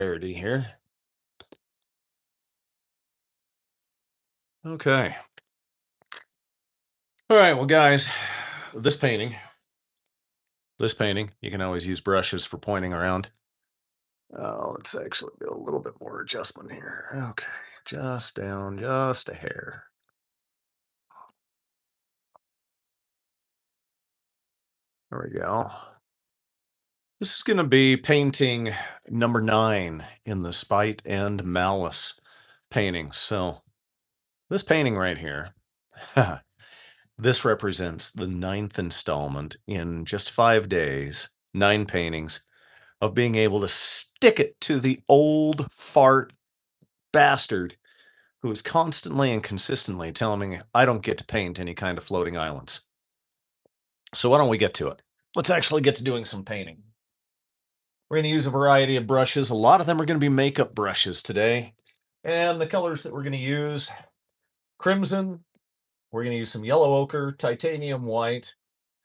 clarity here. Okay. All right, well, guys, this painting, you can always use brushes for pointing around. Let's actually do a little bit more adjustment here. Okay, just down just a hair. There we go. This is going to be painting number 9 in the Spite and Malice paintings. So, this painting right here, this represents the ninth installment in just 5 days, 9 paintings of being able to stick it to the old fart bastard who is constantly and consistently telling me I don't get to paint any kind of floating islands. So why don't we get to it? Let's actually get to doing some painting. We're going to use a variety of brushes. A lot of them are going to be makeup brushes today. And the colors that we're going to use, crimson, we're going to use some yellow ochre, titanium white.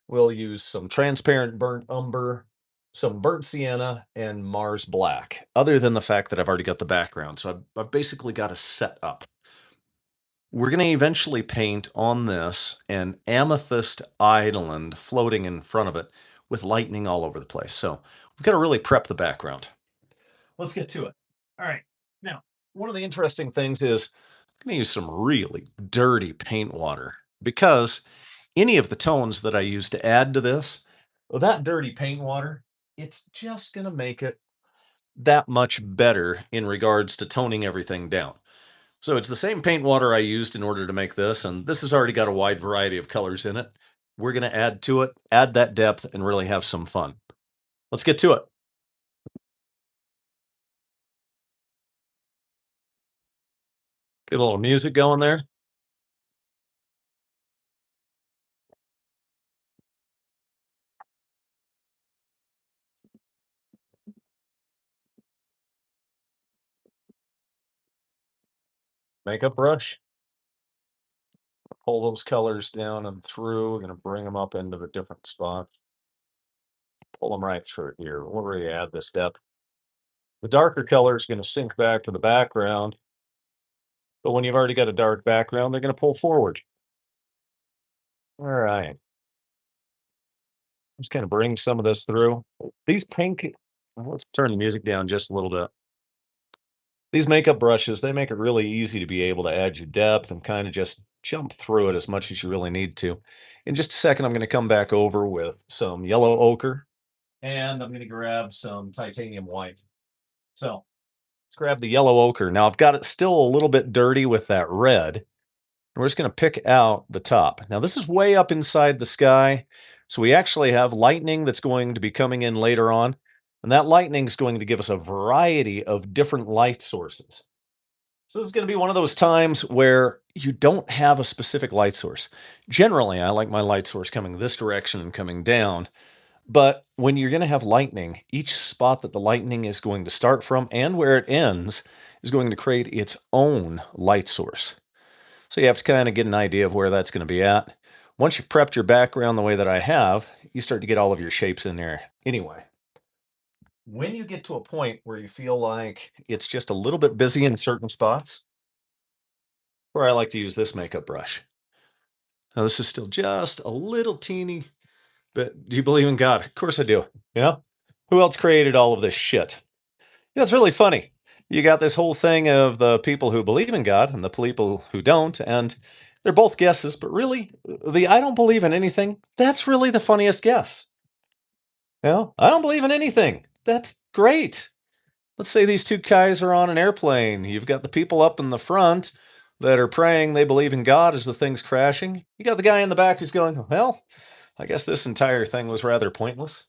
We'll use some transparent burnt umber, some burnt sienna, and Mars black, other than the fact that I've already got the background. So I've basically got a set up. We're going to eventually paint on this an amethyst island floating in front of it with lightning all over the place. So we've got to really prep the background. Let's get to it. All right. Now, one of the interesting things is I'm going to use some really dirty paint water because any of the tones that I use to add to this, well, that dirty paint water, it's just going to make it that much better in regards to toning everything down. So it's the same paint water I used in order to make this, and this has already got a wide variety of colors in it. We're going to add to it, add that depth, and really have some fun. Let's get to it. Get a little music going there. Makeup brush. Pull those colors down and through. We're going to bring them up into the different spots. Pull them right through here. We'll really add this depth. The darker color is going to sink back to the background, but when you've already got a dark background, they're going to pull forward. All right. Just kind of bring some of this through. These pink, well, let's turn the music down just a little bit. These makeup brushes, they make it really easy to be able to add your depth and kind of just jump through it as much as you really need to. In just a second, I'm going to come back over with some yellow ochre and I'm going to grab some titanium white. So let's grab the yellow ochre. Now I've got it still a little bit dirty with that red. And we're just going to pick out the top. Now this is way up inside the sky. So we actually have lightning that's going to be coming in later on. And that lightning is going to give us a variety of different light sources. So this is going to be one of those times where you don't have a specific light source. Generally, I like my light source coming this direction and coming down. But when you're going to have lightning, each spot that the lightning is going to start from and where it ends is going to create its own light source. So you have to kind of get an idea of where that's going to be at. Once you've prepped your background the way that I have, you start to get all of your shapes in there. Anyway, when you get to a point where you feel like it's just a little bit busy in certain spots, where I like to use this makeup brush. Now, this is still just a little teeny, but do you believe in God? Of course I do. Yeah. Who else created all of this shit? Yeah, it's really funny. You got this whole thing of the people who believe in God and the people who don't, and they're both guesses, but really, the I don't believe in anything, that's really the funniest guess. You know, I don't believe in anything. That's great. Let's say these two guys are on an airplane. You've got the people up in the front that are praying they believe in God as the thing's crashing. You got the guy in the back who's going, well, I guess this entire thing was rather pointless.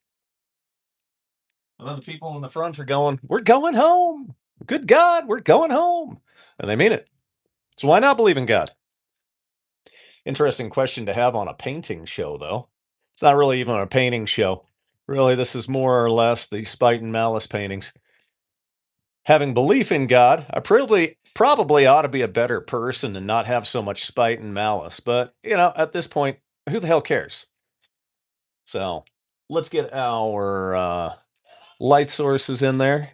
And then the people in the front are going, we're going home. Good God, we're going home. And they mean it. So why not believe in God? Interesting question to have on a painting show, though. It's not really even a painting show. Really, this is more or less the Spite and Malice paintings. Having belief in God, I probably ought to be a better person and not have so much spite and malice. But at this point, who the hell cares? So let's get our light sources in there.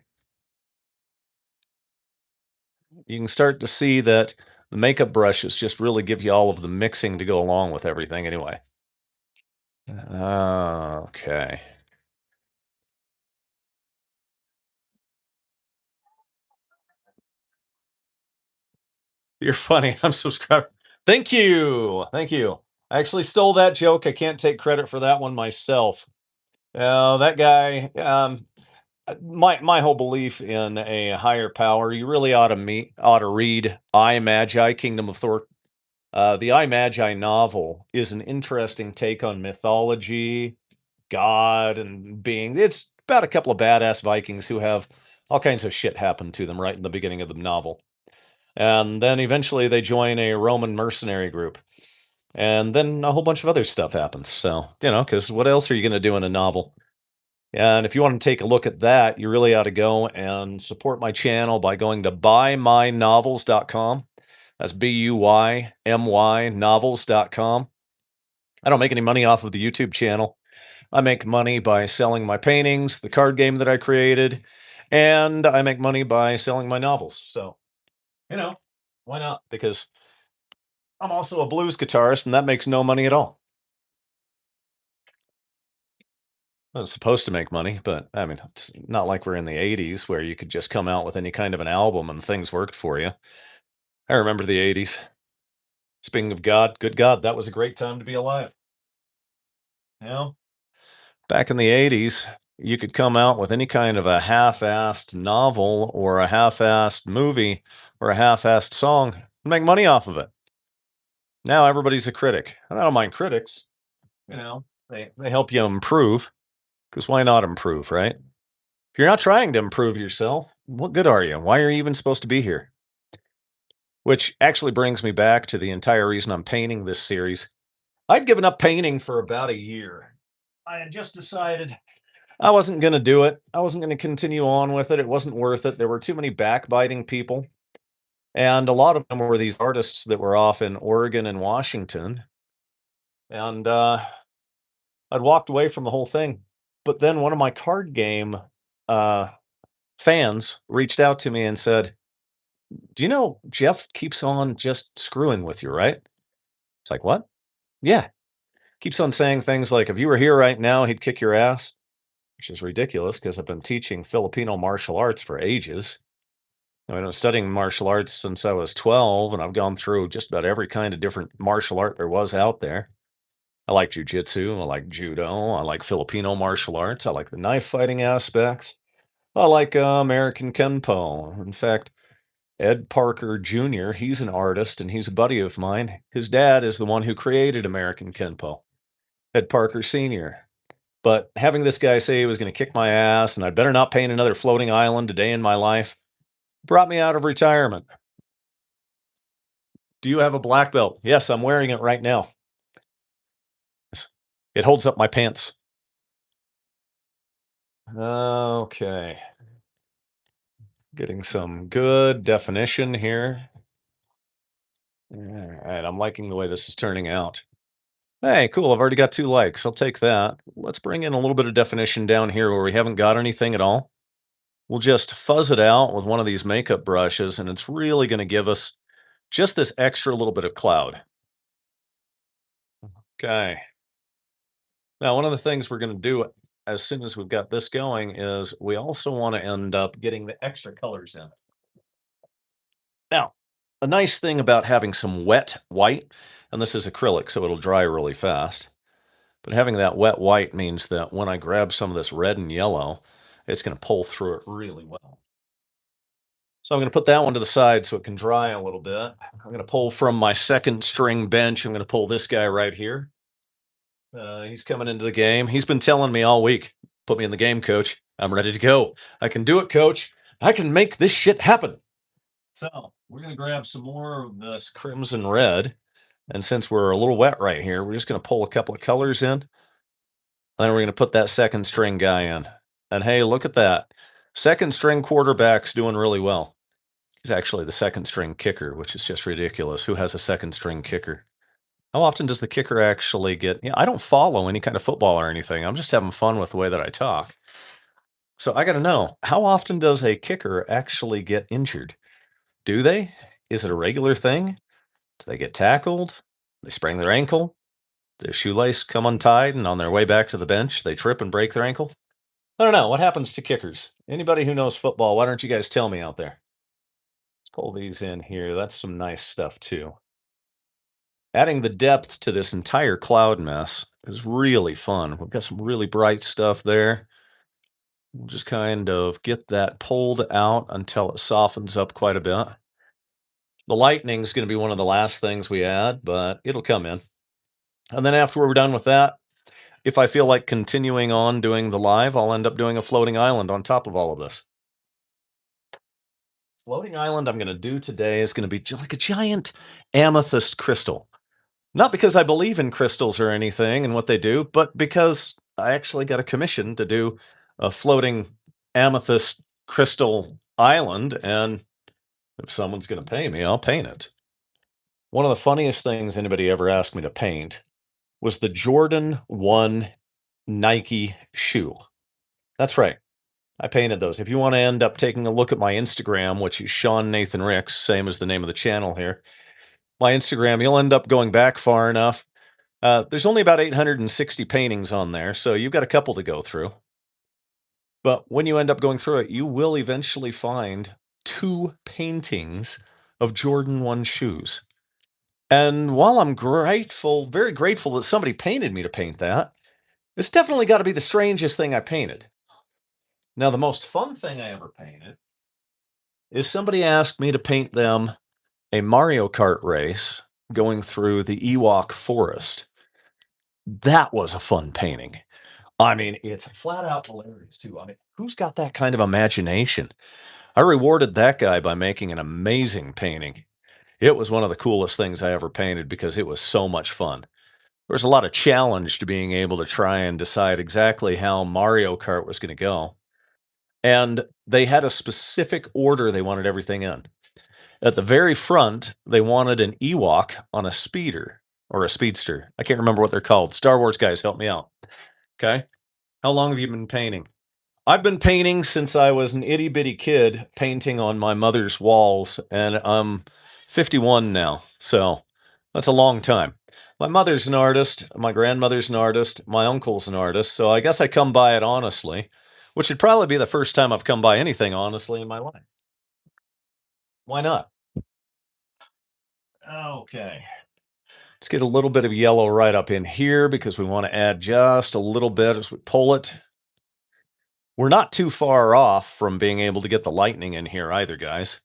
You can start to see that the makeup brushes just really give you all of the mixing to go along with everything anyway. Okay. You're funny. I'm subscribed. Thank you. Thank you. I actually stole that joke. I can't take credit for that one myself. That guy, my whole belief in a higher power, you really ought to read I Magi, Kingdom of Thor. The I Magi novel is an interesting take on mythology, God, and being. It's about a couple of badass Vikings who have all kinds of shit happen to them right in the beginning of the novel. And then eventually they join a Roman mercenary group. And then a whole bunch of other stuff happens. So, because what else are you going to do in a novel? And if you want to take a look at that, you really ought to go and support my channel by going to buymynovels.com. That's BUYMY novels.com. I don't make any money off of the YouTube channel. I make money by selling my paintings, the card game that I created, and I make money by selling my novels. So, you know, why not? Because I'm also a blues guitarist, and that makes no money at all. Well, it's supposed to make money, but I mean, it's not like we're in the 80s where you could just come out with any kind of an album and things worked for you. I remember the 80s. Speaking of God, good God, that was a great time to be alive. You know, back in the 80s, you could come out with any kind of a half assed novel or a half assed movie or a half assed song and make money off of it. Now everybody's a critic. And I don't mind critics, they help you improve because why not improve, right? If you're not trying to improve yourself, what good are you? Why are you even supposed to be here? Which actually brings me back to the entire reason I'm painting this series. I'd given up painting for about a year. I had just decided I wasn't going to do it. I wasn't going to continue on with it. It wasn't worth it. There were too many backbiting people. And a lot of them were these artists that were off in Oregon and Washington. And I'd walked away from the whole thing. But then one of my card game uh, fans reached out to me and said, "Do you know Jeff keeps on just screwing with you, right?" It's like, "What?" "Yeah. Keeps on saying things like, if you were here right now, he'd kick your ass," which is ridiculous because I've been teaching Filipino martial arts for ages. I've been studying martial arts since I was 12, and I've gone through just about every kind of different martial art there was out there. I like jujitsu, I like judo, I like Filipino martial arts, I like the knife fighting aspects, I like American Kenpo. In fact, Ed Parker Jr., he's an artist and he's a buddy of mine. His dad is the one who created American Kenpo, Ed Parker Sr. But having this guy say he was going to kick my ass and I'd better not paint another floating island a day in my life brought me out of retirement. Do you have a black belt? Yes, I'm wearing it right now. It holds up my pants. Okay. Getting some good definition here. All right. I'm liking the way this is turning out. Hey, cool. I've already got 2 likes. I'll take that. Let's bring in a little bit of definition down here where we haven't got anything at all. We'll just fuzz it out with one of these makeup brushes, and it's really going to give us just this extra little bit of cloud. Okay. Now, one of the things we're going to do as soon as we've got this going is we also want to end up getting the extra colors in. Now, a nice thing about having some wet white, and this is acrylic, so it'll dry really fast, but having that wet white means that when I grab some of this red and yellow, it's going to pull through it really well. So I'm going to put that one to the side so it can dry a little bit. I'm going to pull from my second string bench. I'm going to pull this guy right here. He's coming into the game. He's been telling me all week, "Put me in the game, coach. I'm ready to go. I can do it, coach. I can make this shit happen." So we're going to grab some more of this crimson red. And since we're a little wet right here, we're just going to pull a couple of colors in. And then we're going to put that second string guy in. And hey, look at that. Second string quarterback's doing really well. He's actually the second string kicker, which is just ridiculous. Who has a second string kicker? How often does the kicker actually get? I don't follow any kind of football or anything. I'm just having fun with the way that I talk. So I got to know, how often does a kicker actually get injured? Do they? Is it a regular thing? Do they get tackled? They sprain their ankle? Their shoelace come untied and on their way back to the bench, they trip and break their ankle? I don't know. What happens to kickers? Anybody who knows football, why don't you guys tell me out there? Let's pull these in here. That's some nice stuff too. Adding the depth to this entire cloud mess is really fun. We've got some really bright stuff there. We'll just kind of get that pulled out until it softens up quite a bit. The lightning is going to be one of the last things we add, but it'll come in. And then after we're done with that, if I feel like continuing on doing the live, I'll end up doing a floating island on top of all of this. Floating island I'm going to do today is going to be like a giant amethyst crystal. Not because I believe in crystals or anything and what they do, but because I actually got a commission to do a floating amethyst crystal island. And if someone's going to pay me, I'll paint it. One of the funniest things anybody ever asked me to paint was the Jordan 1 Nike shoe. That's right. I painted those. If you want to end up taking a look at my Instagram, which is Sean Nathan Ricks, same as the name of the channel here, my Instagram, you'll end up going back far enough. There's only about 860 paintings on there, so you've got a couple to go through. But when you end up going through it, you will eventually find two paintings of Jordan 1 shoes. And while I'm grateful, very grateful that somebody painted me to paint that, it's definitely got to be the strangest thing I painted. Now, the most fun thing I ever painted is somebody asked me to paint them a Mario Kart race going through the Ewok forest. That was a fun painting. I mean, it's flat out hilarious too. I mean, who's got that kind of imagination? I rewarded that guy by making an amazing painting. It was one of the coolest things I ever painted because it was so much fun. There was a lot of challenge to being able to try and decide exactly how Mario Kart was going to go. And they had a specific order they wanted everything in. At the very front, they wanted an Ewok on a speeder or a speedster. I can't remember what they're called. Star Wars guys, help me out. Okay. How long have you been painting? I've been painting since I was an itty bitty kid, painting on my mother's walls, and I'm 51 now. So that's a long time. My mother's an artist, my grandmother's an artist, my uncle's an artist. So I guess I come by it honestly, which would probably be the first time I've come by anything honestly in my life. Why not? Okay. Let's get a little bit of yellow right up in here because we want to add just a little bit as we pull it. We're not too far off from being able to get the lightning in here either, guys.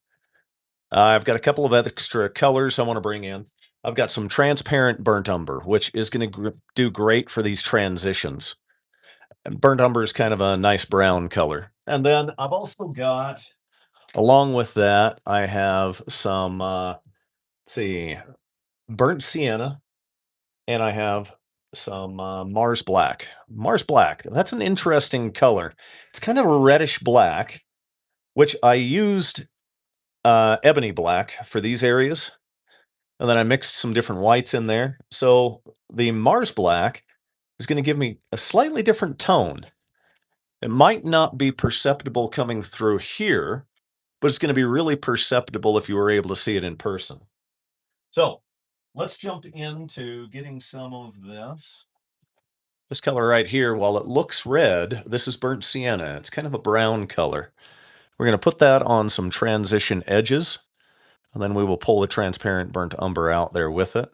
I've got a couple of extra colors I want to bring in. I've got some transparent burnt umber, which is going to do great for these transitions. And burnt umber is kind of a nice brown color. And then I've also got, along with that, I have some, let's see, burnt sienna, and I have some Mars black. Mars black, that's an interesting color. It's kind of a reddish black, which I used ebony black for these areas. And then I mixed some different whites in there. So the Mars black is going to give me a slightly different tone. It might not be perceptible coming through here, but it's going to be really perceptible if you were able to see it in person. So let's jump into getting some of this. This color right here, while it looks red, this is burnt sienna. It's kind of a brown color. We're going to put that on some transition edges, and then we will pull the transparent burnt umber out there with it.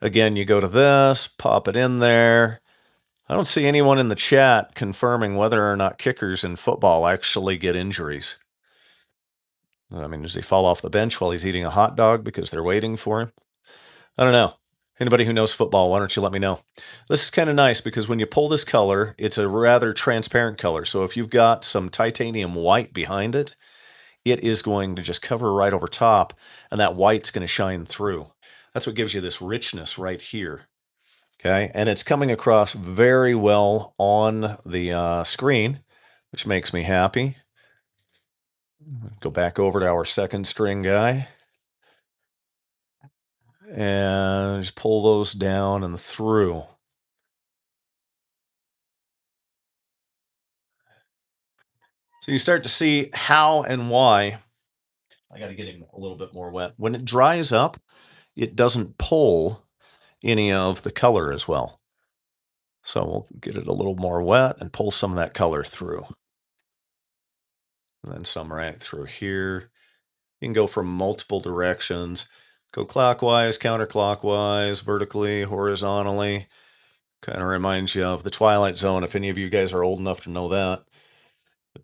Again, you go to this, pop it in there. I don't see anyone in the chat confirming whether or not kickers in football actually get injuries. I mean, does he fall off the bench while he's eating a hot dog because they're waiting for him? I don't know. Anybody who knows football, why don't you let me know? This is kind of nice because when you pull this color, it's a rather transparent color. So if you've got some titanium white behind it, it is going to just cover right over top, and that white's going to shine through. That's what gives you this richness right here. Okay, and it's coming across very well on the screen, which makes me happy. Go back over to our second string guy. And just pull those down and through. So you start to see how and why I got to get him a little bit more wet. When it dries up, it doesn't pull any of the color as well. So we'll get it a little more wet and pull some of that color through. And then some right through here. You can go from multiple directions. Go clockwise, counterclockwise, vertically, horizontally. Kind of reminds you of the Twilight Zone, if any of you guys are old enough to know that.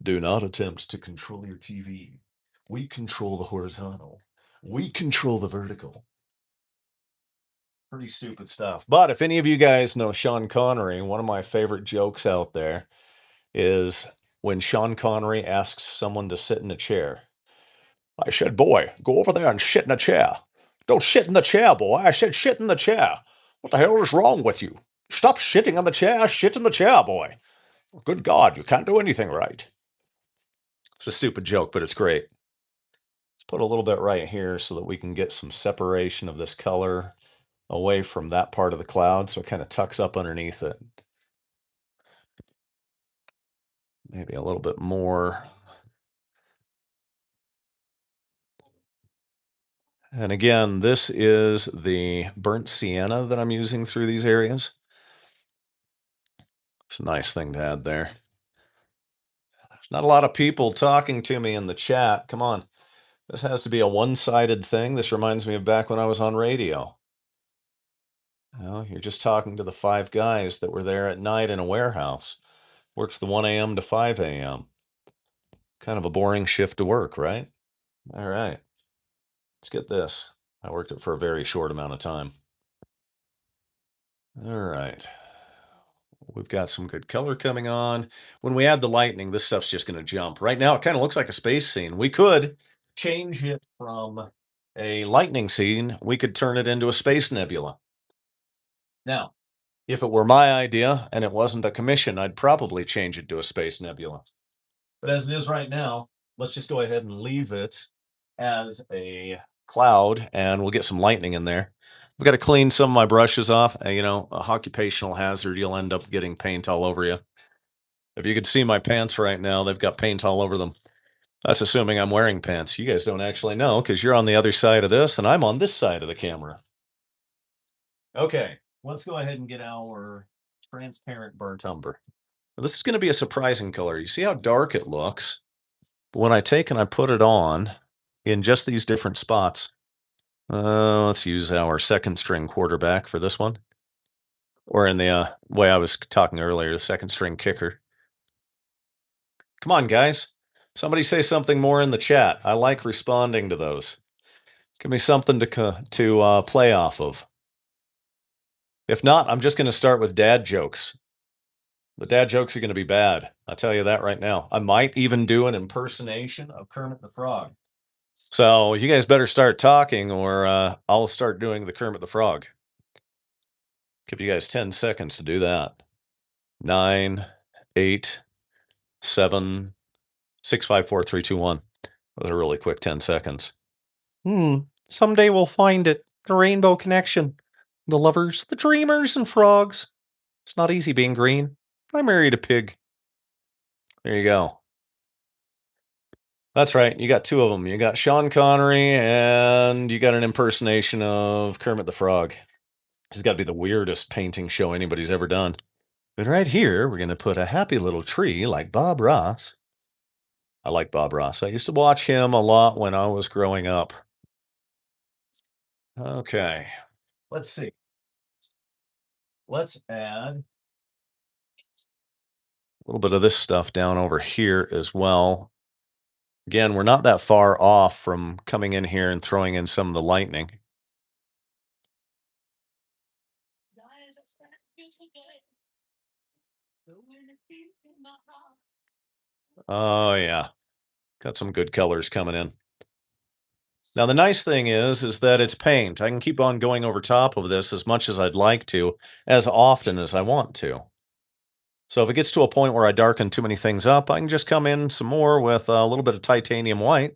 Do not attempt to control your TV. We control the horizontal. We control the vertical. Pretty stupid stuff. But if any of you guys know Sean Connery, one of my favorite jokes out there is when Sean Connery asks someone to sit in a chair. I said, boy, go over there and shit in a chair. Don't shit in the chair, boy. I said, shit in the chair. What the hell is wrong with you? Stop shitting on the chair. Shit in the chair, boy. Good God, you can't do anything right. It's a stupid joke, but it's great. Let's put a little bit right here so that we can get some separation of this color away from that part of the cloud so it kind of tucks up underneath it. Maybe a little bit more. And again, this is the burnt sienna that I'm using through these areas. It's a nice thing to add there. There's not a lot of people talking to me in the chat. Come on. This has to be a one-sided thing. This reminds me of back when I was on radio. Well, you're just talking to the 5 guys that were there at night in a warehouse. Works the 1 a.m. to 5 a.m. Kind of a boring shift to work, right? All right. Let's get this. I worked it for a very short amount of time. All right. We've got some good color coming on. When we add the lightning, this stuff's just going to jump. Right now, it kind of looks like a space scene. We could change it from a lightning scene. We could turn it into a space nebula. Now, if it were my idea and it wasn't a commission, I'd probably change it to a space nebula. But as it is right now, let's just go ahead and leave it as a cloud and we'll get some lightning in there. I've got to clean some of my brushes off. A occupational hazard, you'll end up getting paint all over you. If you could see my pants right now, they've got paint all over them. That's assuming I'm wearing pants. You guys don't actually know because you're on the other side of this and I'm on this side of the camera. Okay, let's go ahead and get our transparent burnt umber. This is going to be a surprising color. You see how dark it looks? But when I take and I put it on in just these different spots, let's use our second string quarterback for this one. Or in the way I was talking earlier, the second string kicker. Come on, guys. Somebody say something more in the chat. I like responding to those. Give me something to play off of. If not, I'm just going to start with dad jokes. The dad jokes are going to be bad. I'll tell you that right now. I might even do an impersonation of Kermit the Frog. So you guys better start talking or I'll start doing the Kermit the Frog. Give you guys 10 seconds to do that. 9, 8, 7, 6, 5, 4, 3, 2, 1. That was a really quick 10 seconds. Someday we'll find it. The rainbow connection. The lovers, the dreamers, and frogs. It's not easy being green. I married a pig. There you go. That's right. You got 2 of them. You got Sean Connery and you got an impersonation of Kermit the Frog. This has got to be the weirdest painting show anybody's ever done. And right here, we're going to put a happy little tree like Bob Ross. I like Bob Ross. I used to watch him a lot when I was growing up. Okay. Let's see. Let's add a little bit of this stuff down over here as well. Again, we're not that far off from coming in here and throwing in some of the lightning. Oh, yeah. Got some good colors coming in. Now, the nice thing is that it's paint. I can keep on going over top of this as much as I'd like to, as often as I want to. So if it gets to a point where I darken too many things up, I can just come in some more with a little bit of titanium white,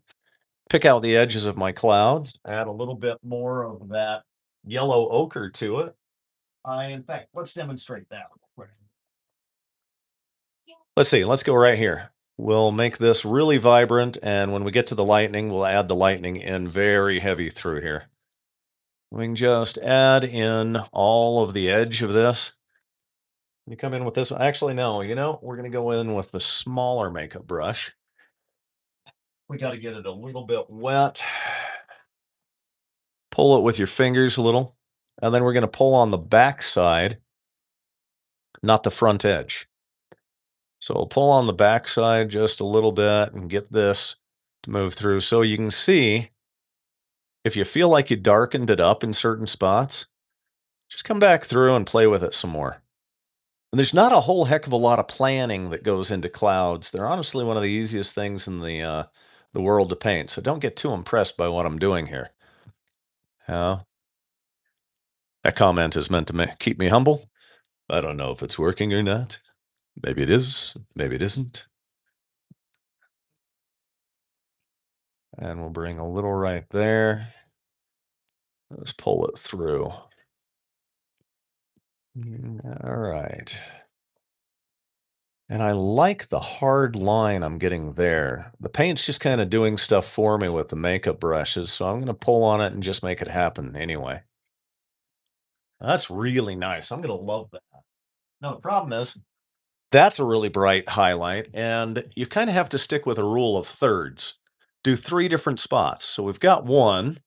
pick out the edges of my clouds, add a little bit more of that yellow ochre to it. In fact, let's demonstrate that real quick. Let's see. Let's go right here. We'll make this really vibrant, and when we get to the lightning, we'll add the lightning in very heavy through here. We can just add in all of the edge of this. You come in with this one. Actually, no, we're going to go in with the smaller makeup brush. We got to get it a little bit wet. Pull it with your fingers a little. And then we're going to pull on the back side, not the front edge. So we'll pull on the back side just a little bit and get this to move through. So you can see if you feel like you darkened it up in certain spots, just come back through and play with it some more. And there's not a whole heck of a lot of planning that goes into clouds. They're honestly one of the easiest things in the world to paint. So don't get too impressed by what I'm doing here. Yeah, that comment is meant to keep me humble. I don't know if it's working or not. Maybe it is. Maybe it isn't. And we'll bring a little right there. Let's pull it through. All right. And I like the hard line I'm getting there. The paint's just kind of doing stuff for me with the makeup brushes, so I'm going to pull on it and just make it happen anyway. That's really nice. I'm going to love that. Now, the problem is, that's a really bright highlight, and you kind of have to stick with a rule of thirds. Do three different spots. So we've got one.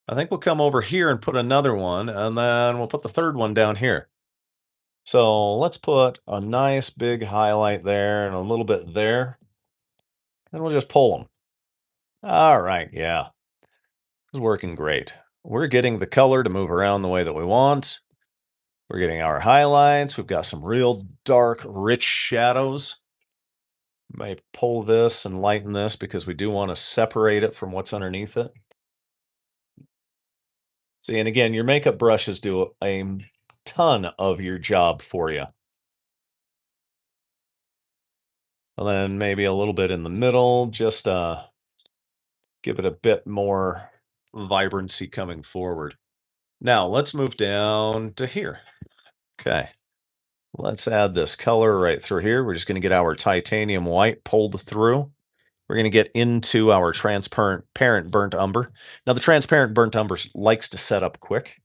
I think we'll come over here and put another one, and then we'll put the third one down here. So let's put a nice big highlight there and a little bit there, and we'll just pull them. All right, yeah, it's working great. We're getting the color to move around the way that we want. We're getting our highlights. We've got some real dark, rich shadows. Might pull this and lighten this because we do want to separate it from what's underneath it. See, and again, your makeup brushes do a ton of your job for you. And then maybe a little bit in the middle, just give it a bit more vibrancy coming forward. Now let's move down to here. Okay. Let's add this color right through here. We're just going to get our titanium white pulled through. We're going to get into our transparent burnt umber. Now, the transparent burnt umber likes to set up quick,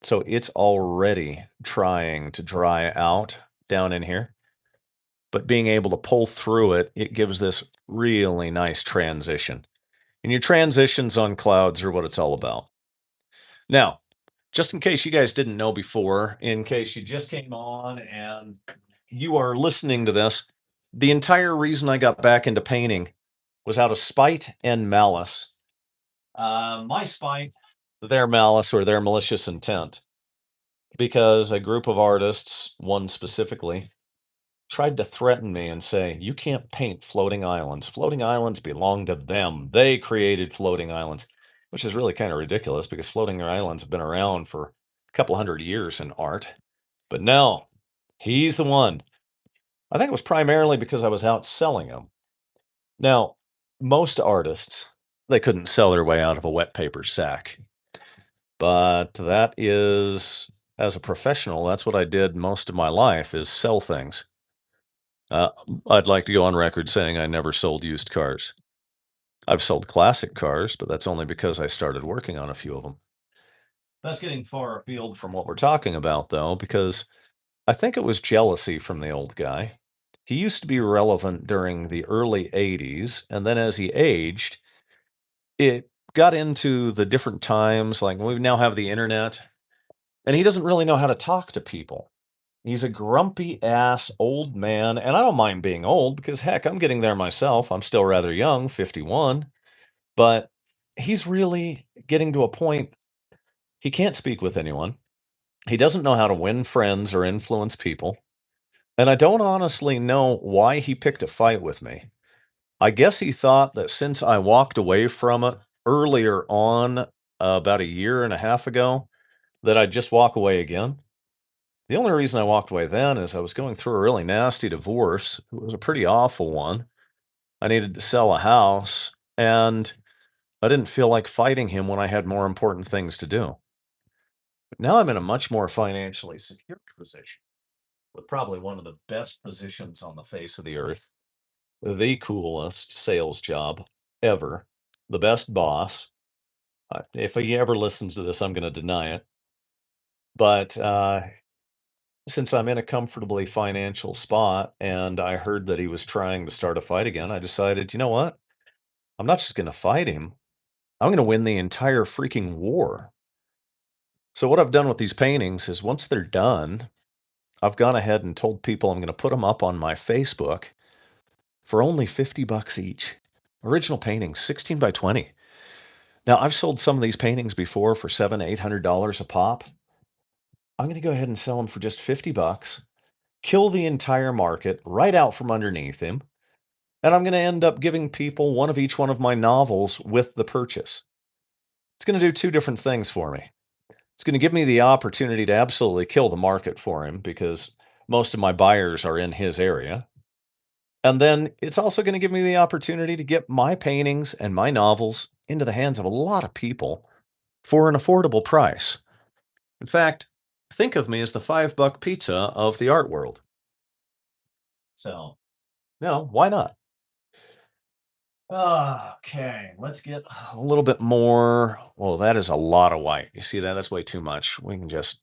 so it's already trying to dry out down in here. But being able to pull through it, it gives this really nice transition. And your transitions on clouds are what it's all about. Now, just in case you guys didn't know before, in case you just came on and you are listening to this, the entire reason I got back into painting was out of spite and malice. My spite, their malice or their malicious intent, because a group of artists, one specifically, tried to threaten me and say, "You can't paint floating islands. Floating islands belong to them. They created floating islands," which is really kind of ridiculous because floating islands have been around for a couple hundred years in art. But no, he's the one. I think it was primarily because I was out selling them. Now, most artists, they couldn't sell their way out of a wet paper sack. But that is, as a professional, that's what I did most of my life is sell things. Uh, I'd like to go on record saying I never sold used cars. I've sold classic cars, but that's only because I started working on a few of them. That's getting far afield from what we're talking about, though, because I think it was jealousy from the old guy. He used to be relevant during the early 80s, and then as he aged, it got into the different times. Like we now have the internet, and he doesn't really know how to talk to people. He's a grumpy ass old man, and I don't mind being old because heck, I'm getting there myself. I'm still rather young, 51, but he's really getting to a point he can't speak with anyone. He doesn't know how to win friends or influence people. And I don't honestly know why he picked a fight with me. I guess he thought that since I walked away from it earlier on, about a year and a half ago, that I'd just walk away again. The only reason I walked away then is I was going through a really nasty divorce. It was a pretty awful one. I needed to sell a house, and I didn't feel like fighting him when I had more important things to do. But now I'm in a much more financially secure position with probably one of the best positions on the face of the earth. the coolest sales job ever, the best boss. If he ever listens to this, I'm going to deny it. But since I'm in a comfortably financial spot and I heard that he was trying to start a fight again, I decided, you know what? I'm not just going to fight him. I'm going to win the entire freaking war. So, what I've done with these paintings is once they're done, I've gone ahead and told people I'm going to put them up on my Facebook for only 50 bucks each. Original paintings, 16 by 20. Now, I've sold some of these paintings before for seven, $800 a pop. I'm going to go ahead and sell them for just 50 bucks, kill the entire market right out from underneath him, and I'm going to end up giving people one of each one of my novels with the purchase. It's going to do two different things for me. It's going to give me the opportunity to absolutely kill the market for him because most of my buyers are in his area. And then it's also going to give me the opportunity to get my paintings and my novels into the hands of a lot of people for an affordable price. In fact, think of me as the $5 pizza of the art world. So, no, why not? Okay, let's get a little bit more. Well, that is a lot of white. You see that? That's way too much. We can just.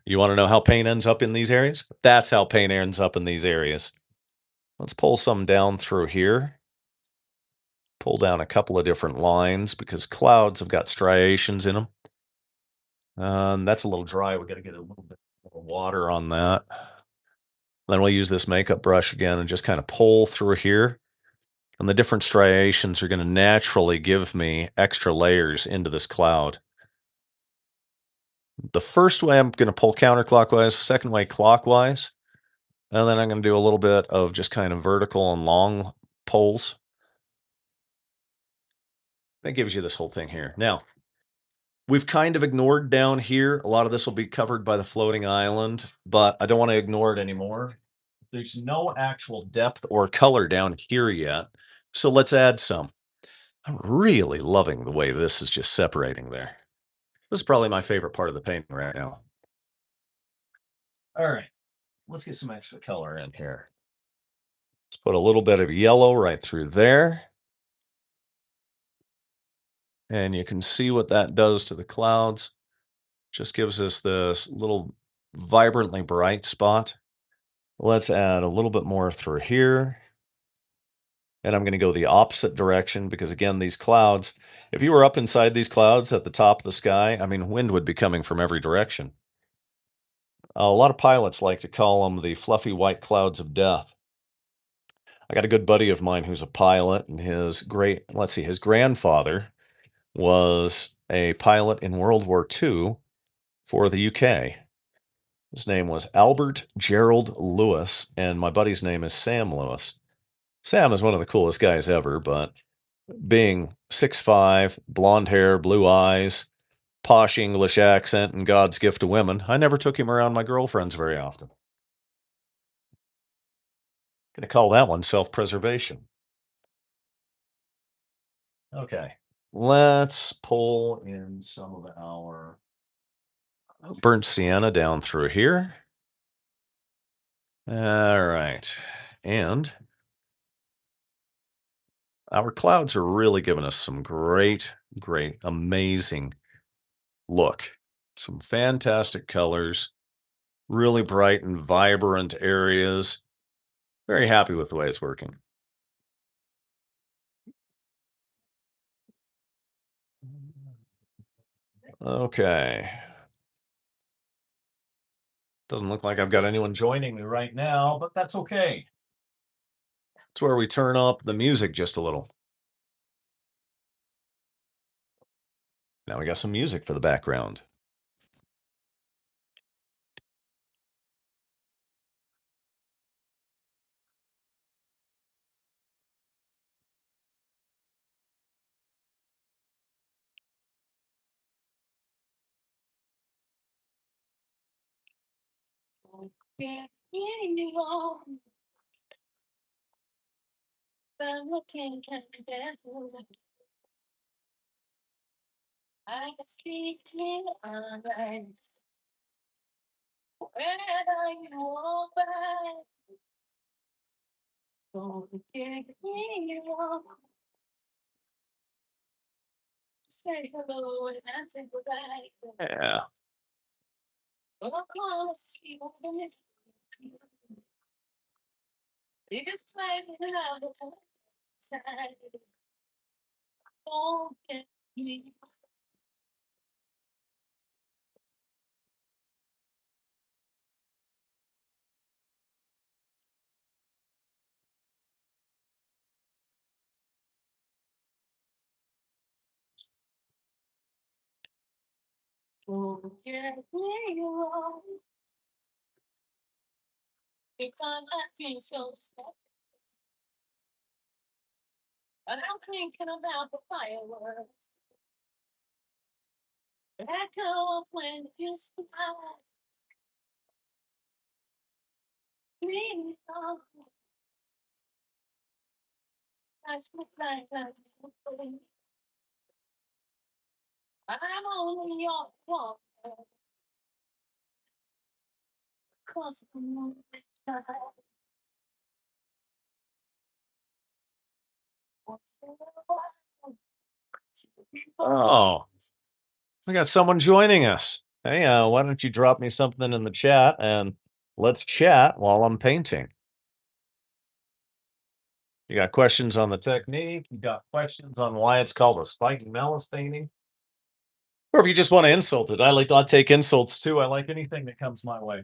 You want to know how paint ends up in these areas? That's how paint ends up in these areas. Let's pull some down through here. Pull down a couple of different lines because clouds have got striations in them. That's a little dry. We got to get a little bit more water on that. Then we'll use this makeup brush again and just kind of pull through here. And the different striations are going to naturally give me extra layers into this cloud. The first way I'm going to pull counterclockwise, the second way clockwise. And then I'm going to do a little bit of just kind of vertical and long pulls. That gives you this whole thing here. Now, we've kind of ignored down here. A lot of this will be covered by the floating island, but I don't want to ignore it anymore. There's no actual depth or color down here yet. So let's add some. I'm really loving the way this is just separating there. This is probably my favorite part of the painting right now. All right, let's get some extra color in here. Let's put a little bit of yellow right through there. And you can see what that does to the clouds. Just gives us this little vibrantly bright spot. Let's add a little bit more through here. And I'm going to go the opposite direction because, again, these clouds, if you were up inside these clouds at the top of the sky, I mean, wind would be coming from every direction. A lot of pilots like to call them the fluffy white clouds of death. I got a good buddy of mine who's a pilot, and his grandfather was a pilot in World War II for the UK. His name was Albert Gerald Lewis, and my buddy's name is Sam Lewis. Sam is one of the coolest guys ever, but being 6'5", blonde hair, blue eyes, posh English accent, and God's gift to women, I never took him around my girlfriends very often. Gonna call that one self-preservation. Okay, let's pull in some of our burnt sienna down through here. All right, and our clouds are really giving us some great, amazing look. Some fantastic colors, really bright and vibrant areas. Very happy with the way it's working. Okay. Doesn't look like I've got anyone joining me right now, but that's okay. It's where we turn up the music just a little. Now we got some music for the background. Yeah. Oh, we got someone joining us. Hey, why don't you drop me something in the chat and let's chat while I'm painting? You got questions on the technique? You got questions on why it's called a spiking Malice painting? Or if you just want to insult it, I'll take insults too. I like anything that comes my way.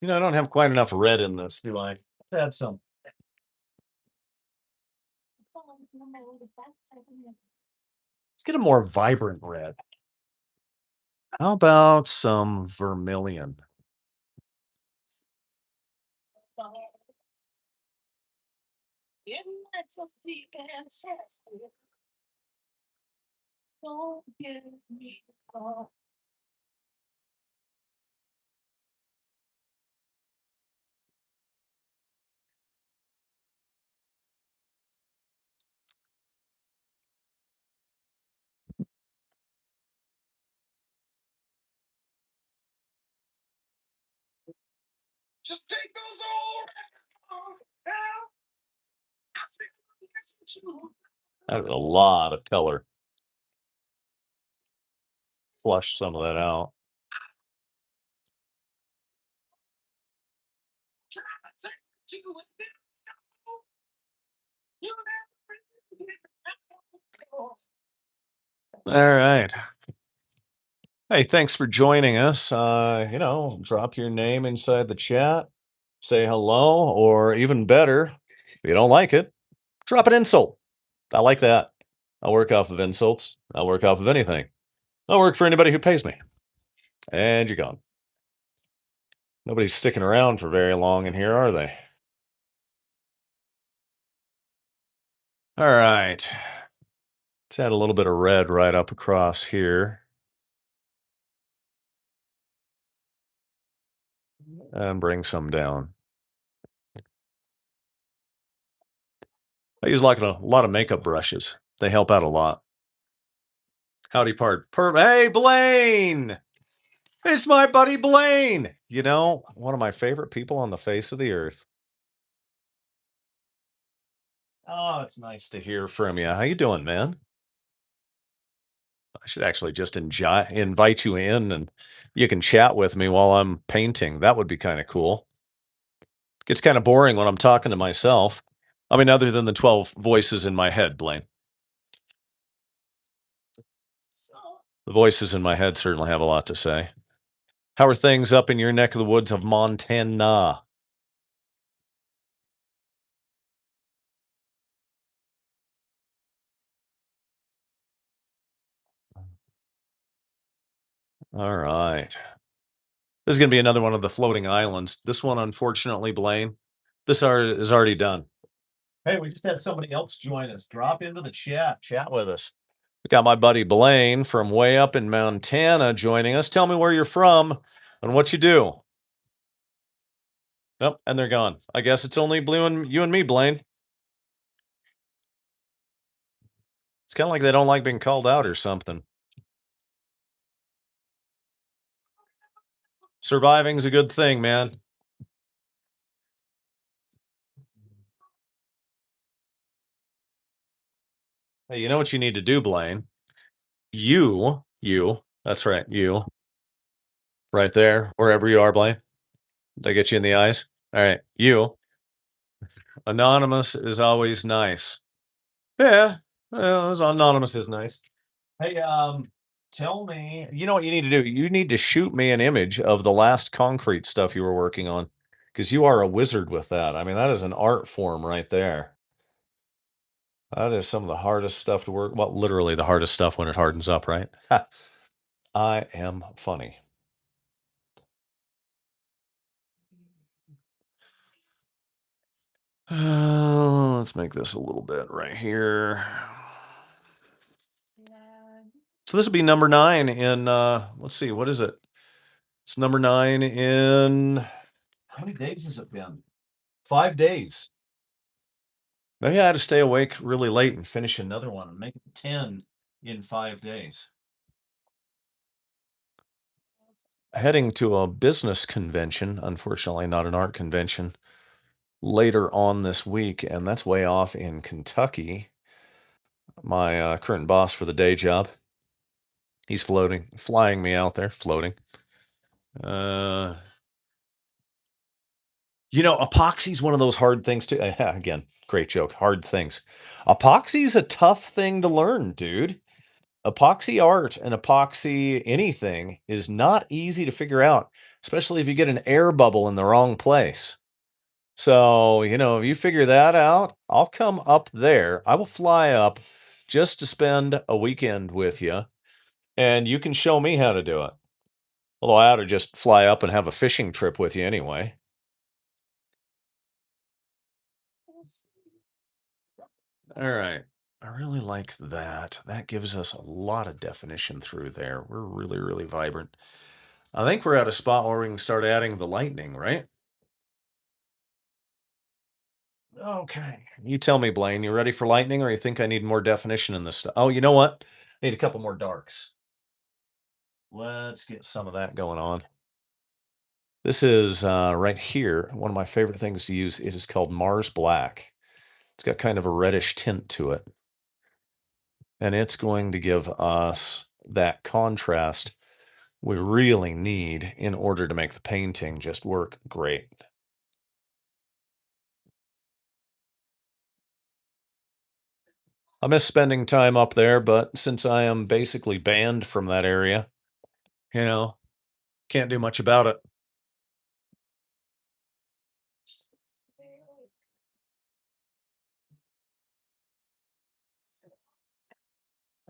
I don't have quite enough red in this, do I? Add some. Let's get a more vibrant red. How about some vermilion? Just take those old. That was a lot of color. Flush some of that out. All right. Hey, thanks for joining us. Drop your name inside the chat, say hello, or even better, if you don't like it, drop an insult. I like that. I'll work off of insults. I'll work off of anything. I'll work for anybody who pays me. And you're gone. Nobody's sticking around for very long in here, are they? All right. Let's add a little bit of red right up across here. And bring some down. I use like a lot of makeup brushes. They help out a lot. Howdy part. Hey, Blaine! It's my buddy Blaine! One of my favorite people on the face of the earth. Oh, it's nice to hear from you. How you doing, man? I should actually just invite you in and you can chat with me while I'm painting. That would be kind of cool. Gets kind of boring when I'm talking to myself. I mean, other than the 12 voices in my head, Blaine. The voices in my head certainly have a lot to say. How are things up in your neck of the woods of Montana? All right. This is going to be another one of the floating islands. This one, unfortunately, Blaine, is already done. Hey, we just had somebody else join us. Drop into the chat with us. We got my buddy Blaine from way up in Montana joining us. Tell me where you're from and what you do. Nope, and they're gone. I guess it's only Blue and you and me, Blaine. It's kind of like they don't like being called out or something. Surviving's a good thing, man. Hey, you know what you need to do, Blaine? That's right, you, right there, wherever you are, Blaine. Did I get you in the eyes? All right, you. Anonymous is always nice. Yeah, well, as anonymous is nice. Hey, tell me, you know what you need to do? You need to shoot me an image of the last concrete stuff you were working on, because you are a wizard with that. I mean, that is an art form right there. That is some of the hardest stuff to work. Well, literally the hardest stuff when it hardens up, right? I am funny. Let's make this a little bit right here. So this will be number 9 in let's see, what is it? It's number 9 in how many days has it been? 5 days. Maybe I had to stay awake really late and finish another one and make it 10 in 5 days. Heading to a business convention, unfortunately not an art convention, later on this week, and that's way off in Kentucky. My current boss for the day job, he's flying me out there, floating. Uh, Epoxy is one of those hard things to, again, great joke, hard things. Epoxy is a tough thing to learn, dude. Epoxy art and epoxy anything is not easy to figure out, especially if you get an air bubble in the wrong place. So, if you figure that out, I'll come up there. I will fly up just to spend a weekend with you, and you can show me how to do it. Although I ought to just fly up and have a fishing trip with you anyway. All right. I really like that. That gives us a lot of definition through there. We're really, really vibrant. I think we're at a spot where we can start adding the lightning, right? Okay. You tell me, Blaine, you ready for lightning or you think I need more definition in this stuff? Oh, you know what? Need a couple more darks. Let's get some of that going on. This is right here, one of my favorite things to use. It is called Mars Black. It's got kind of a reddish tint to it. And it's going to give us that contrast we really need in order to make the painting just work great. I miss spending time up there, but since I am basically banned from that area, you know, can't do much about it.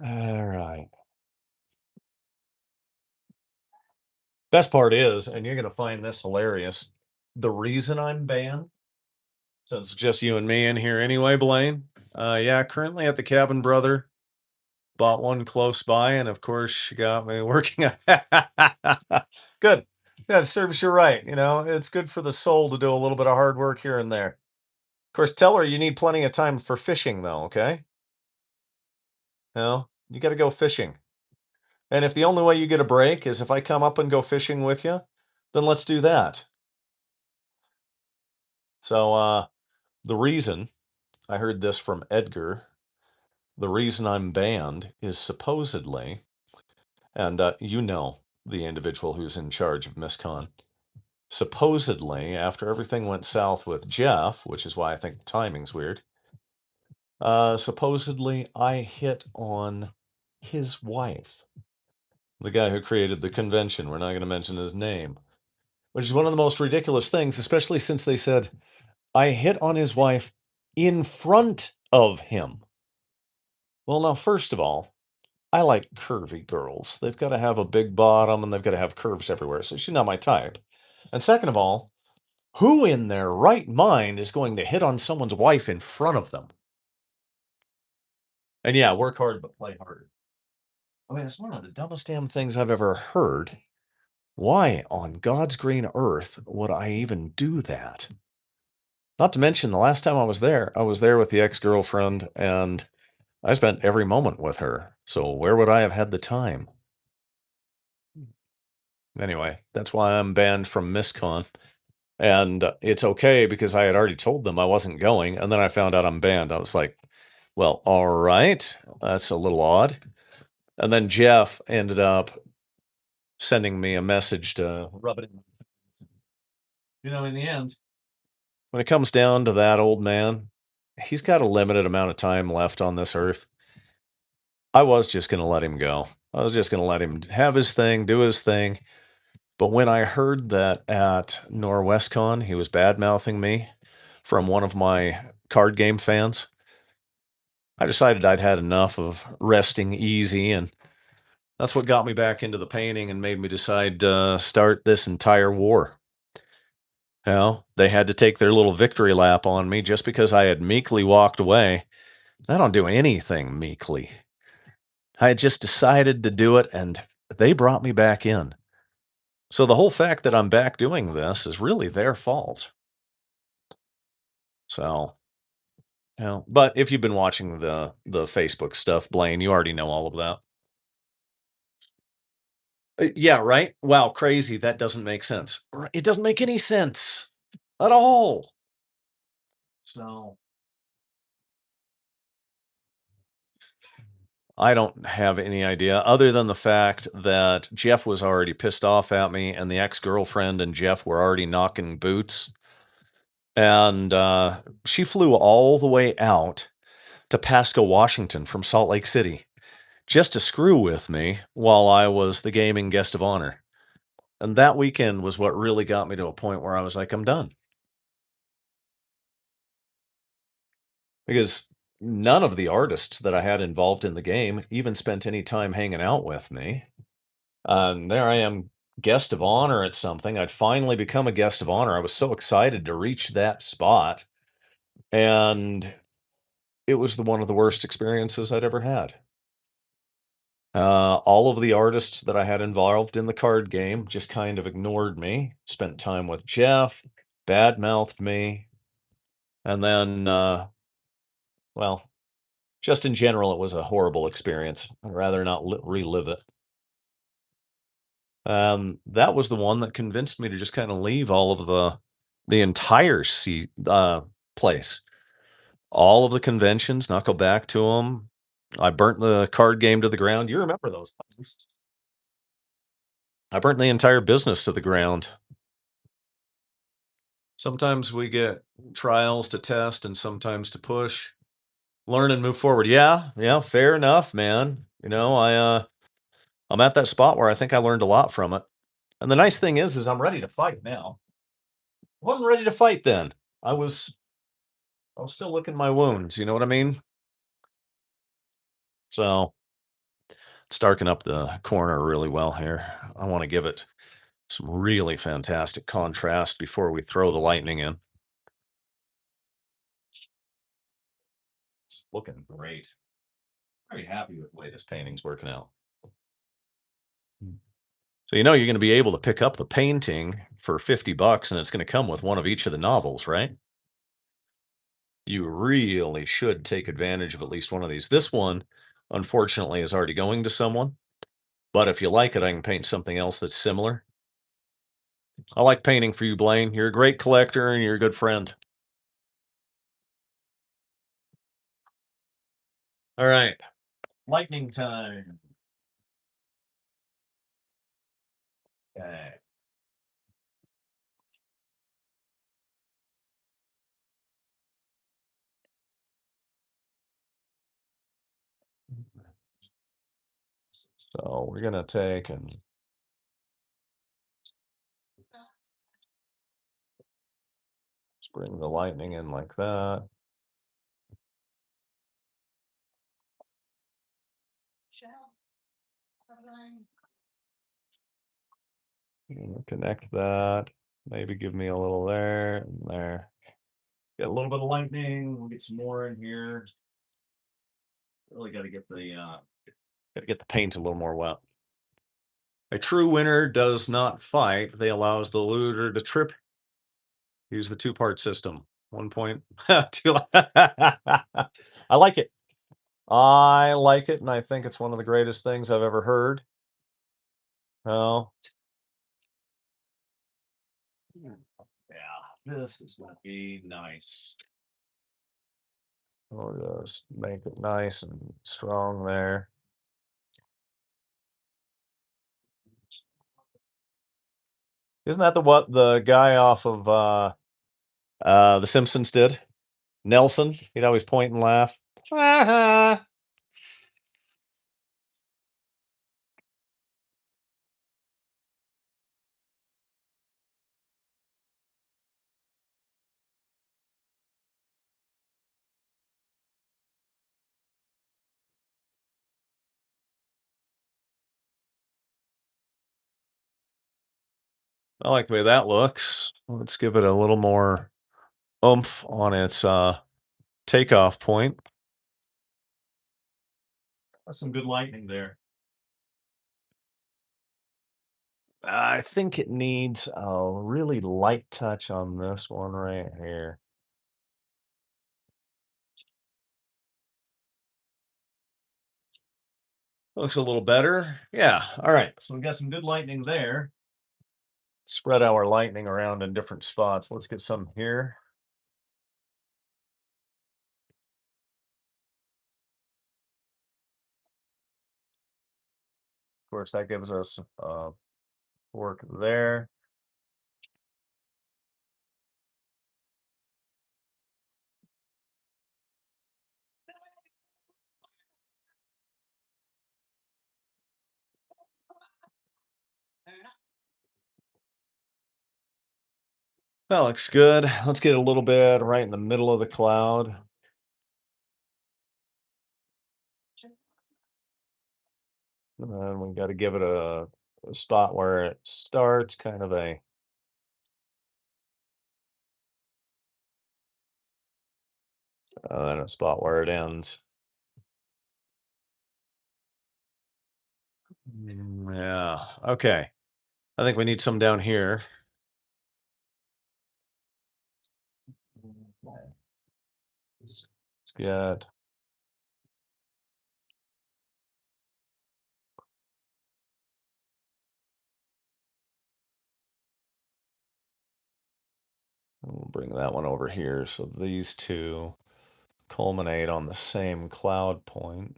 All right. Best part is, and you're going to find this hilarious, the reason I'm banned, since it's just you and me in here anyway, Blaine. Yeah, currently at the Cabin Brother. Bought one close by, and of course, she got me working on good. Yeah, it serves you right. It's good for the soul to do a little bit of hard work here and there. Of course, tell her you need plenty of time for fishing, though, okay? You got to go fishing. And if the only way you get a break is if I come up and go fishing with you, then let's do that. So, the reason I heard this from Edgar, the reason I'm banned is supposedly, and the individual who's in charge of MissCon. Supposedly, after everything went south with Jeff, which is why I think the timing's weird, supposedly I hit on his wife. The guy who created the convention. We're not going to mention his name, which is one of the most ridiculous things, especially since they said I hit on his wife in front of him. Well, now, first of all, I like curvy girls. They've got to have a big bottom and they've got to have curves everywhere. So she's not my type. And second of all, who in their right mind is going to hit on someone's wife in front of them? And yeah, work hard, but play harder. I mean, it's one of the dumbest damn things I've ever heard. Why on God's green earth would I even do that? Not to mention, the last time I was there with the ex girlfriend and I spent every moment with her. So where would I have had the time? Anyway, that's why I'm banned from MissCon. And it's okay because I had already told them I wasn't going. And then I found out I'm banned. I was like, well, all right. That's a little odd. And then Jeff ended up sending me a message to rub it in. In the end, when it comes down to that old man, he's got a limited amount of time left on this earth. I was just going to let him go. I was just going to let him have his thing, do his thing. But when I heard that at NorwestCon, he was bad mouthing me from one of my card game fans, I decided I'd had enough of resting easy. And that's what got me back into the painting and made me decide to start this entire war. They had to take their little victory lap on me just because I had meekly walked away. I don't do anything meekly. I had just decided to do it, and they brought me back in. So the whole fact that I'm back doing this is really their fault. So, but if you've been watching the Facebook stuff, Blaine, you already know all of that. Yeah, right? Wow, crazy. That doesn't make sense. It doesn't make any sense at all. So, I don't have any idea other than the fact that Jeff was already pissed off at me and the ex-girlfriend and Jeff were already knocking boots. And she flew all the way out to Pasco, Washington from Salt Lake City just to screw with me while I was the gaming guest of honor. And that weekend was what really got me to a point where I was like, I'm done. Because none of the artists that I had involved in the game even spent any time hanging out with me. And there I am, guest of honor at something. I'd finally become a guest of honor. I was so excited to reach that spot. And it was one of the worst experiences I'd ever had. All of the artists that I had involved in the card game just kind of ignored me, spent time with Jeff, bad-mouthed me, and then, well, just in general, it was a horrible experience. I'd rather not relive it. That was the one that convinced me to just kind of leave all of the entire place. All of the conventions, not go back to them. I burnt the card game to the ground. You remember those times. I burnt the entire business to the ground. Sometimes we get trials to test and sometimes to push, learn and move forward. Yeah, yeah, fair enough, man. I'm at that spot where I think I learned a lot from it. And the nice thing is I'm ready to fight now. I wasn't ready to fight then. I was I was still licking my wounds, you know what I mean? So, it's darken up the corner really well here. I want to give it some really fantastic contrast before we throw the lightning in. It's looking great. Very happy with the way this painting's working out. So you're going to be able to pick up the painting for 50 bucks and it's going to come with one of each of the novels, right? You really should take advantage of at least one of these. This one, unfortunately, is already going to someone, but if you like it, I can paint something else that's similar. I like painting for you, Blaine. You're a great collector and you're a good friend. All right. Lightning time. Okay. So we're gonna take and just bring the lightning in like that. Connect that. Maybe give me a little there and there. Get a little bit of lightning. We'll get some more in here. Really got to get the paint a little more wet. A true winner does not fight. They allows the loser to trip. Use the two-part system. 1 point. Two. I like it. I like it, and I think it's one of the greatest things I've ever heard. Oh, yeah, this is gonna be nice. We'll just make it nice and strong there. Isn't that what the guy off of The Simpsons did? Nelson. He'd always point and laugh. I like the way that looks. Let's give it a little more oomph on its takeoff point. That's some good lightning there. I think it needs a really light touch on this one right here. Looks a little better. Yeah. All right. So we got some good lightning there. Spread our lightning around in different spots. Let's get some here. Of course, that gives us work there. That looks good. Let's get a little bit right in the middle of the cloud. And then we got to give it a spot where it starts, kind of and a spot where it ends. Yeah. Okay. I think we need some down here. Let's get we'll bring that one over here. So these two culminate on the same cloud point.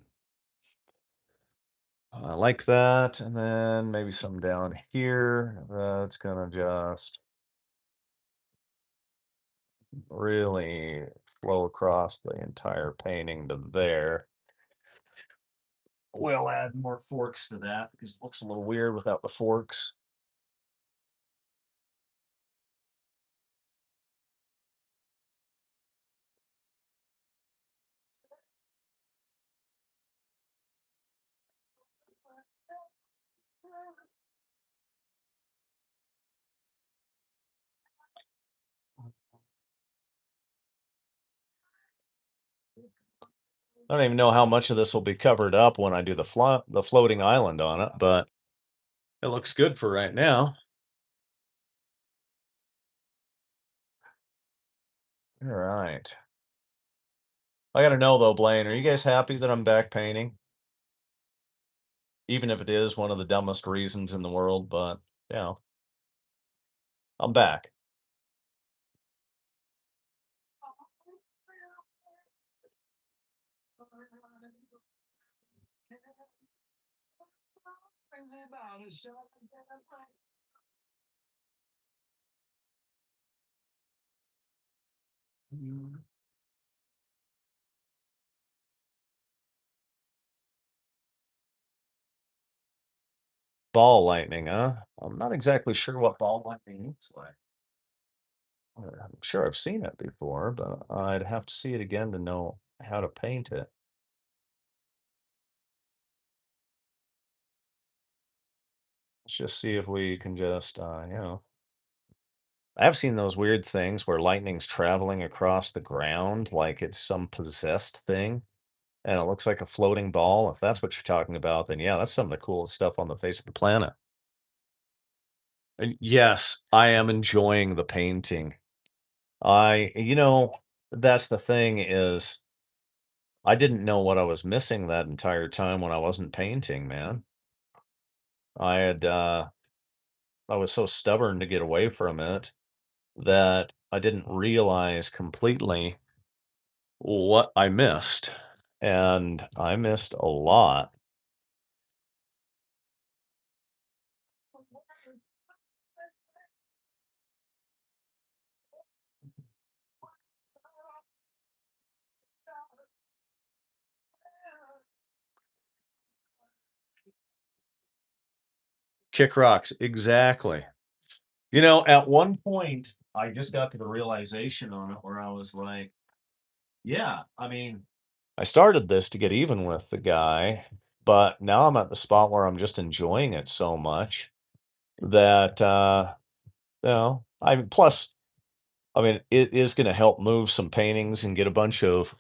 I like that. And then maybe some down here. That's gonna just really flow across the entire painting to there. We'll add more forks to that because it looks a little weird without the forks. I don't even know how much of this will be covered up when I do the floating island on it, but it looks good for right now. All right. I gotta know though, Blaine, are you guys happy that I'm back painting? Even if it is one of the dumbest reasons in the world, but yeah, I'm back. Ball lightning, huh? I'm not exactly sure what ball lightning looks like. I'm sure I've seen it before, but I'd have to see it again to know how to paint it. Let's just see if we can just, I've seen those weird things where lightning's traveling across the ground like it's some possessed thing, and it looks like a floating ball. If that's what you're talking about, then yeah, that's some of the coolest stuff on the face of the planet. And yes, I am enjoying the painting. That's the thing is I didn't know what I was missing that entire time when I wasn't painting, man. I had I was so stubborn to get away from it that I didn't realize completely what I missed. And I missed a lot. Kick rocks, exactly. At one point, I just got to the realization on it where I was like, yeah, I mean, I started this to get even with the guy, but now I'm at the spot where I'm just enjoying it so much that plus I mean it is going to help move some paintings and get a bunch of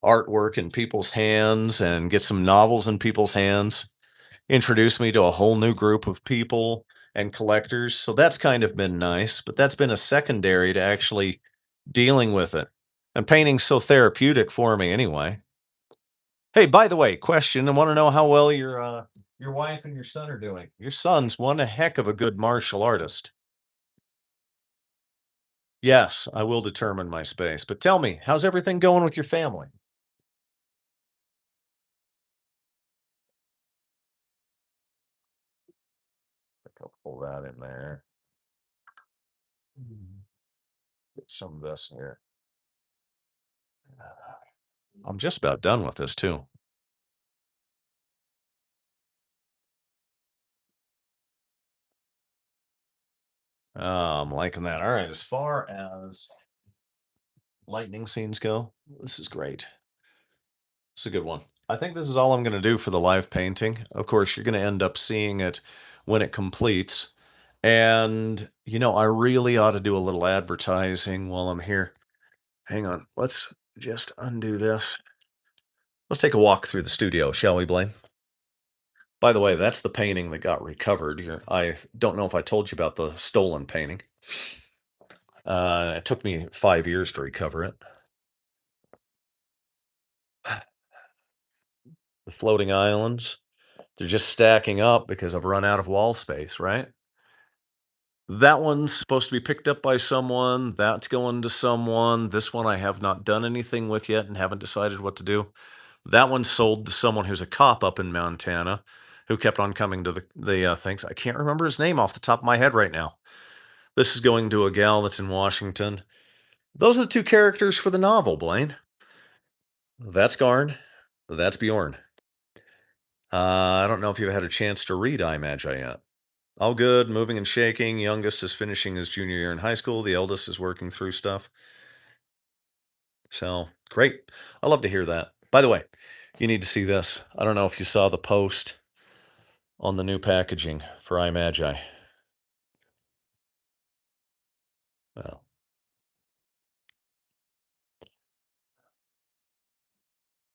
artwork in people's hands and get some novels in people's hands, introduce me to a whole new group of people and collectors. So that's kind of been nice, but that's been a secondary to actually dealing with it. And painting's so therapeutic for me anyway. Hey, by the way, question. I want to know how well your wife and your son are doing. Your son's one heck of a good martial artist. Yes, I will determine my space. But tell me, how's everything going with your family? I think I'll pull that in there. Mm, Get some of this here. I'm just about done with this too. I'm liking that. All right, as far as lightning scenes go, this is great. It's a good one. I think this is all I'm going to do for the live painting. Of course, you're going to end up seeing it when it completes. And, I really ought to do a little advertising while I'm here. Hang on. Let's just undo this. Let's take a walk through the studio, shall we, Blaine? By the way, that's the painting that got recovered. I don't know if I told you about the stolen painting. It took me 5 years to recover it. The floating islands, they're just stacking up because I've run out of wall space, right? That one's supposed to be picked up by someone. That's going to someone. This one I have not done anything with yet and haven't decided what to do. That one sold to someone who's a cop up in Montana who kept on coming to the things. I can't remember his name off the top of my head right now. This is going to a gal that's in Washington. Those are the two characters for the novel, Blaine. That's Garn. That's Bjorn. I don't know if you've had a chance to read I Magi yet. All good, moving and shaking. Youngest is finishing his junior year in high school. The eldest is working through stuff. So great. I love to hear that. By the way, you need to see this. I don't know if you saw the post on the new packaging for iMagi. Well,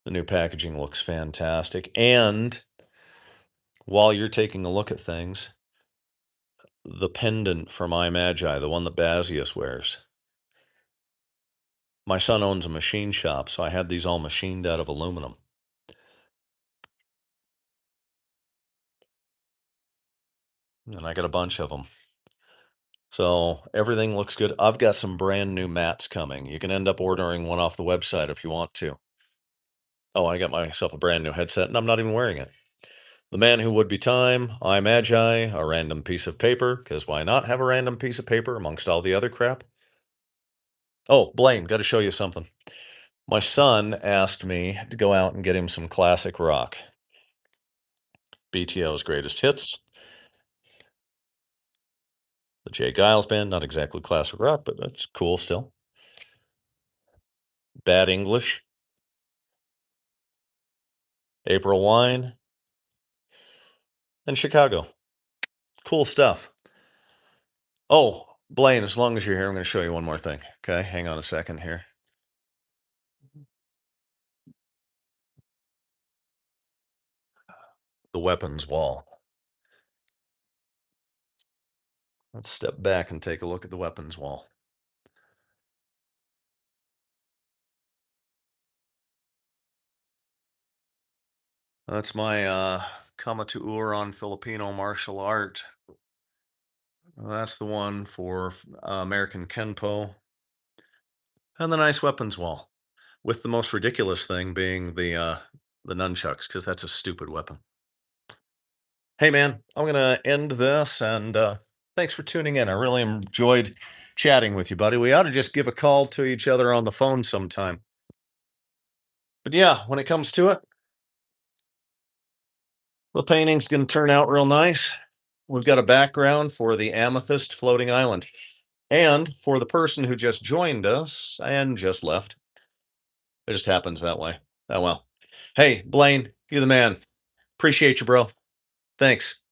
the new packaging looks fantastic. And while you're taking a look at things, the pendant from iMagi, the one that Basius wears. My son owns a machine shop, so I had these all machined out of aluminum. And I got a bunch of them. So everything looks good. I've got some brand new mats coming. You can end up ordering one off the website if you want to. Oh, I got myself a brand new headset and I'm not even wearing it. The Man Who Would Be Time, I Magi, a random piece of paper, because why not have a random piece of paper amongst all the other crap? Oh, Blaine, got to show you something. My son asked me to go out and get him some classic rock, BTO's greatest hits. The Jay Giles Band, not exactly classic rock, but that's cool still. Bad English, April Wine, and Chicago. Cool stuff. Oh, Blaine, as long as you're here, I'm going to show you one more thing. Okay, hang on a second here. The weapons wall. Let's step back and take a look at the weapons wall. That's my Kamatuuran Filipino martial art. That's the one for American Kenpo. And the nice weapons wall. With the most ridiculous thing being the nunchucks, because that's a stupid weapon. Hey man, I'm gonna end this and thanks for tuning in. I really enjoyed chatting with you, buddy. We ought to just give a call to each other on the phone sometime. But yeah, when it comes to it, the painting's gonna turn out real nice. We've got a background for the amethyst floating island. And for the person who just joined us and just left, it just happens that way. Oh well. Hey, Blaine, you the man. Appreciate you, bro. Thanks.